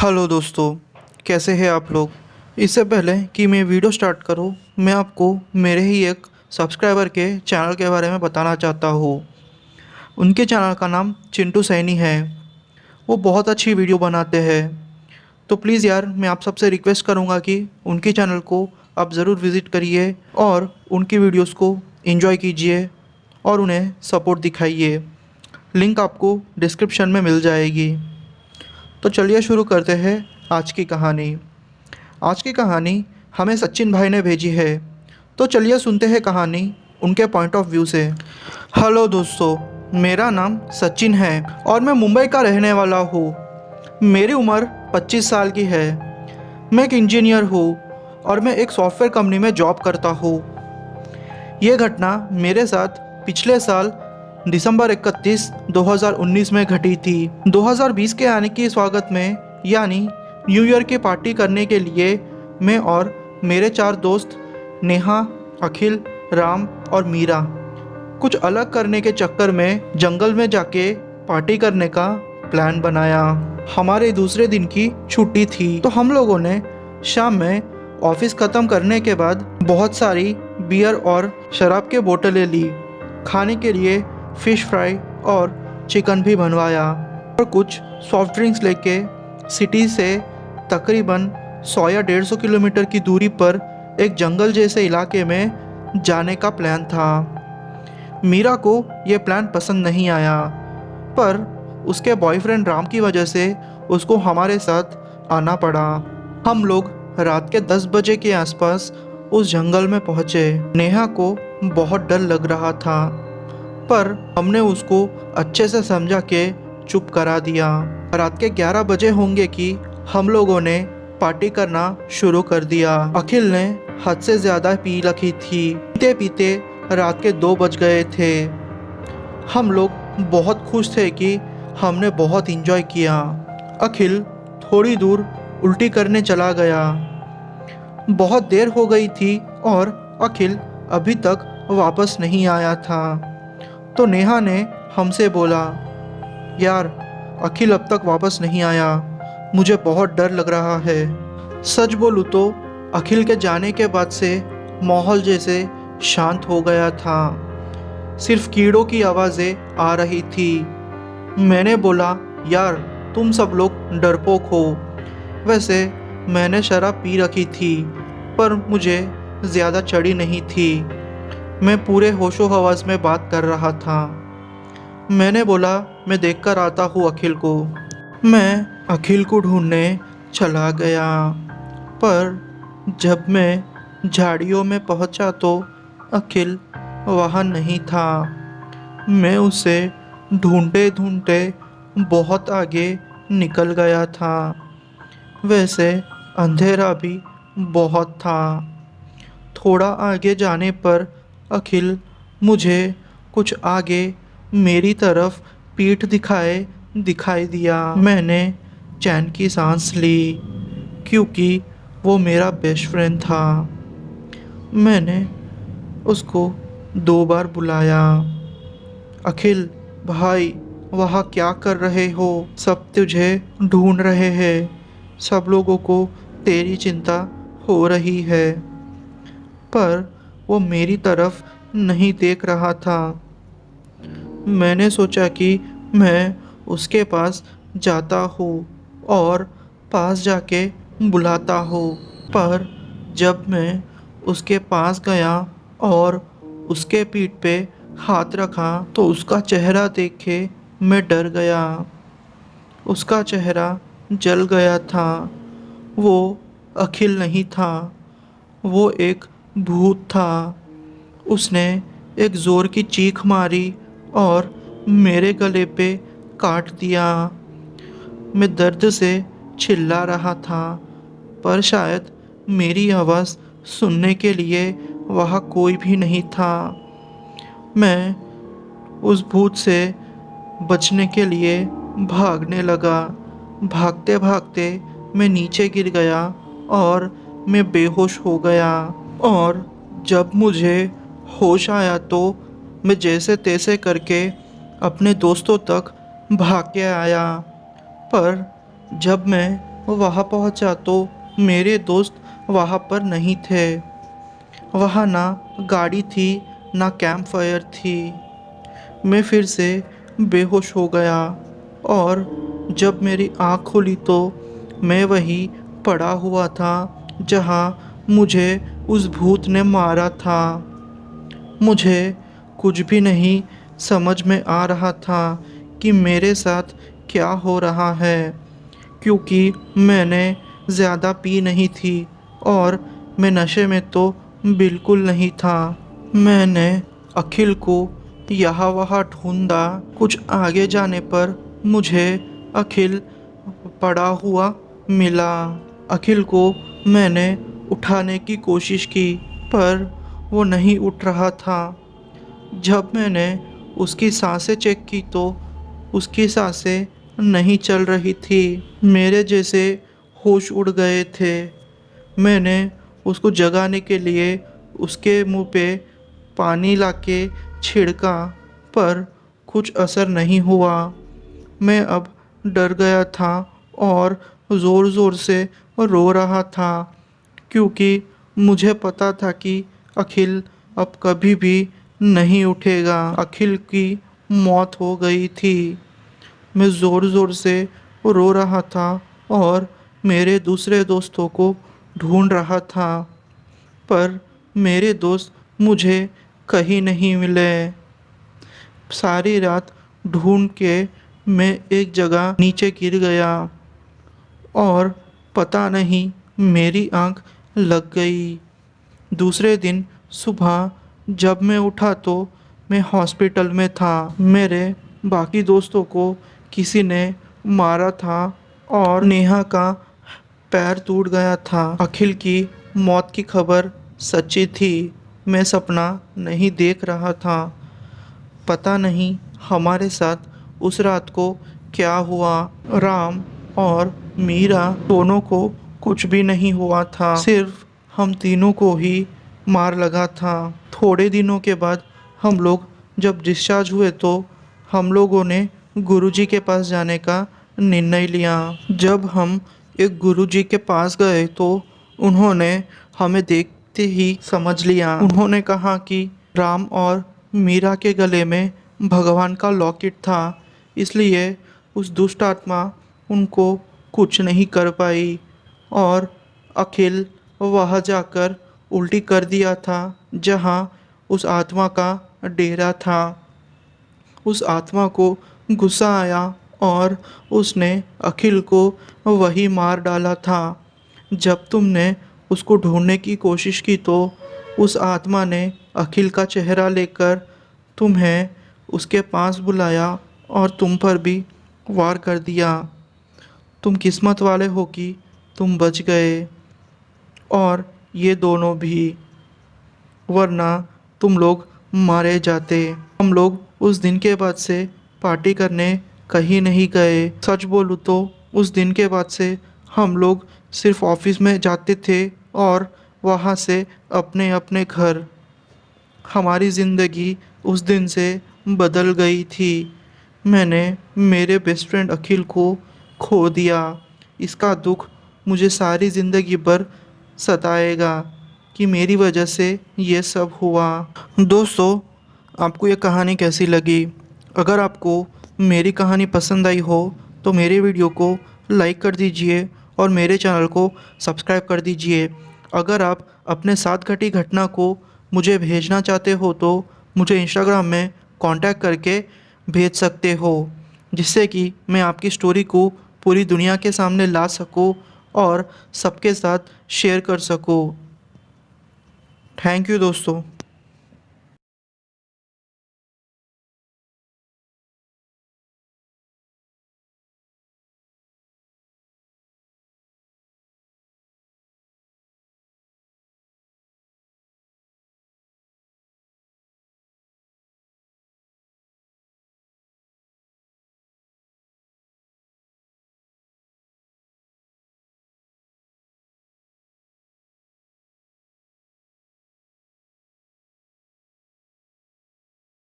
Hello दोस्तों, कैसे हैं आप लोग। इससे पहले कि मैं वीडियो स्टार्ट करूं, मैं आपको मेरे ही एक सब्सक्राइबर के चैनल के बारे में बताना चाहता हूं। उनके चैनल का नाम चिंटू सैनी है। वो बहुत अच्छी वीडियो बनाते हैं। तो प्लीज़ यार, मैं आप सबसे रिक्वेस्ट करूंगा कि उनके चैनल को आप ज़रूर विज़िट करिए और उनकी वीडियोस को एंजॉय कीजिए और उन्हें सपोर्ट दिखाइए। लिंक आपको डिस्क्रिप्शन में मिल जाएगी। तो चलिए शुरू करते हैं आज की कहानी। आज की कहानी हमें सचिन भाई ने भेजी है। तो चलिए सुनते हैं कहानी उनके पॉइंट ऑफ व्यू से। हेलो दोस्तों, मेरा नाम सचिन है और मैं मुंबई का रहने वाला हूँ। मेरी उम्र 25 साल की है। मैं एक इंजीनियर हूँ और मैं एक सॉफ्टवेयर कंपनी में जॉब करता हूँ। ये घटना मेरे साथ पिछले साल दिसंबर 31, 2019 में घटी थी। 2020 के आने के स्वागत में यानी न्यू ईयर की पार्टी करने के लिए मैं और मेरे 4 दोस्त नेहा, अखिल, राम और मीरा कुछ अलग करने के चक्कर में जंगल में जाके पार्टी करने का प्लान बनाया। हमारे दूसरे दिन की छुट्टी थी तो हम लोगों ने शाम में ऑफिस ख़त्म करने के बाद बहुत सारी बियर और शराब के बोतलें ली। खाने के लिए फ़िश फ्राई और चिकन भी बनवाया और कुछ सॉफ्ट ड्रिंक्स लेके सिटी से तकरीबन 100 या 150 किलोमीटर की दूरी पर एक जंगल जैसे इलाके में जाने का प्लान था। मीरा को यह प्लान पसंद नहीं आया, पर उसके बॉयफ्रेंड राम की वजह से उसको हमारे साथ आना पड़ा। हम लोग रात के 10 बजे के आसपास उस जंगल में पहुँचे। नेहा को बहुत डर लग रहा था, पर हमने उसको अच्छे से समझा के चुप करा दिया। रात के 11 बजे होंगे कि हम लोगों ने पार्टी करना शुरू कर दिया। अखिल ने हद से ज़्यादा पी रखी थी। पीते पीते रात के 2 बज गए थे। हम लोग बहुत खुश थे कि हमने बहुत इंजॉय किया। अखिल थोड़ी दूर उल्टी करने चला गया। बहुत देर हो गई थी और अखिल अभी तक वापस नहीं आया था। तो नेहा ने हमसे बोला, यार अखिल अब तक वापस नहीं आया, मुझे बहुत डर लग रहा है। सच बोलूँ तो अखिल के जाने के बाद से माहौल जैसे शांत हो गया था। सिर्फ कीड़ों की आवाज़ें आ रही थी। मैंने बोला, यार तुम सब लोग डरपोक हो। वैसे मैंने शराब पी रखी थी, पर मुझे ज़्यादा चढ़ी नहीं थी। मैं पूरे होशो हवास में बात कर रहा था। मैंने बोला, मैं देखकर आता हूँ अखिल को। मैं अखिल को ढूंढने चला गया, पर जब मैं झाड़ियों में पहुंचा तो अखिल वहाँ नहीं था। मैं उसे ढूंढते ढूंढते बहुत आगे निकल गया था। वैसे अंधेरा भी बहुत था। थोड़ा आगे जाने पर अखिल मुझे कुछ आगे मेरी तरफ पीठ दिखाई दिया। मैंने चैन की सांस ली, क्योंकि वो मेरा बेस्ट फ्रेंड था। मैंने उसको 2 बार बुलाया, अखिल भाई वहाँ क्या कर रहे हो? सब तुझे ढूंढ रहे हैं। सब लोगों को तेरी चिंता हो रही है। पर वो मेरी तरफ नहीं देख रहा था। मैंने सोचा कि मैं उसके पास जाता हूँ और पास जाके बुलाता हूँ। पर जब मैं उसके पास गया और उसके पीठ पे हाथ रखा तो उसका चेहरा देख के मैं डर गया। उसका चेहरा जल गया था। वो अखिल नहीं था, वो एक भूत था। उसने एक ज़ोर की चीख मारी और मेरे गले पे काट दिया। मैं दर्द से चिल्ला रहा था, पर शायद मेरी आवाज़ सुनने के लिए वहाँ कोई भी नहीं था। मैं उस भूत से बचने के लिए भागने लगा। भागते भागते मैं नीचे गिर गया और मैं बेहोश हो गया। और जब मुझे होश आया तो मैं जैसे तैसे करके अपने दोस्तों तक भाग के आया। पर जब मैं वहाँ पहुँचा तो मेरे दोस्त वहाँ पर नहीं थे। वहाँ ना गाड़ी थी ना कैंप फायर थी। मैं फिर से बेहोश हो गया और जब मेरी आँख खुली तो मैं वहीं पड़ा हुआ था जहाँ मुझे उस भूत ने मारा था। मुझे कुछ भी नहीं समझ में आ रहा था कि मेरे साथ क्या हो रहा है, क्योंकि मैंने ज़्यादा पी नहीं थी और मैं नशे में तो बिल्कुल नहीं था। मैंने अखिल को यहाँ वहाँ ढूंढा। कुछ आगे जाने पर मुझे अखिल पड़ा हुआ मिला। अखिल को मैंने उठाने की कोशिश की पर वो नहीं उठ रहा था। जब मैंने उसकी सांसें चेक की तो उसकी सांसें नहीं चल रही थी। मेरे जैसे होश उड़ गए थे। मैंने उसको जगाने के लिए उसके मुंह पे पानी लाके छिड़का पर कुछ असर नहीं हुआ। मैं अब डर गया था और ज़ोर ज़ोर से रो रहा था, क्योंकि मुझे पता था कि अखिल अब कभी भी नहीं उठेगा। अखिल की मौत हो गई थी। मैं ज़ोर ज़ोर से रो रहा था और मेरे दूसरे दोस्तों को ढूंढ रहा था, पर मेरे दोस्त मुझे कहीं नहीं मिले। सारी रात ढूंढ के मैं एक जगह नीचे गिर गया और पता नहीं मेरी आंख लग गई। दूसरे दिन सुबह जब मैं उठा तो मैं हॉस्पिटल में था। मेरे बाकी दोस्तों को किसी ने मारा था और नेहा का पैर टूट गया था। अखिल की मौत की खबर सच्ची थी। मैं सपना नहीं देख रहा था। पता नहीं हमारे साथ उस रात को क्या हुआ। राम और मीरा दोनों को कुछ भी नहीं हुआ था, सिर्फ हम तीनों को ही मार लगा था। थोड़े दिनों के बाद हम लोग जब डिस्चार्ज हुए तो हम लोगों ने गुरुजी के पास जाने का निर्णय लिया। जब हम एक गुरुजी के पास गए तो उन्होंने हमें देखते ही समझ लिया। उन्होंने कहा कि राम और मीरा के गले में भगवान का लॉकेट था, इसलिए उस दुष्ट आत्मा उनको कुछ नहीं कर पाई और अखिल वहाँ जाकर उल्टी कर दिया था जहाँ उस आत्मा का डेरा था। उस आत्मा को गुस्सा आया और उसने अखिल को वही मार डाला था। जब तुमने उसको ढूंढने की कोशिश की तो उस आत्मा ने अखिल का चेहरा लेकर तुम्हें उसके पास बुलाया और तुम पर भी वार कर दिया। तुम किस्मत वाले हो कि तुम बच गए और ये दोनों भी, वरना तुम लोग मारे जाते। हम लोग उस दिन के बाद से पार्टी करने कहीं नहीं गए। सच बोलूँ तो उस दिन के बाद से हम लोग सिर्फ ऑफिस में जाते थे और वहाँ से अपने अपने घर। हमारी ज़िंदगी उस दिन से बदल गई थी। मैंने मेरे बेस्ट फ्रेंड अखिल को खो दिया। इसका दुख मुझे सारी ज़िंदगी भर सताएगा कि मेरी वजह से ये सब हुआ। दोस्तों, आपको ये कहानी कैसी लगी? अगर आपको मेरी कहानी पसंद आई हो तो मेरे वीडियो को लाइक कर दीजिए और मेरे चैनल को सब्सक्राइब कर दीजिए। अगर आप अपने साथ घटी घटना को मुझे भेजना चाहते हो तो मुझे इंस्टाग्राम में कांटेक्ट करके भेज सकते हो, जिससे कि मैं आपकी स्टोरी को पूरी दुनिया के सामने ला सकूं और सबके साथ शेयर कर सकूं। थैंक यू दोस्तों।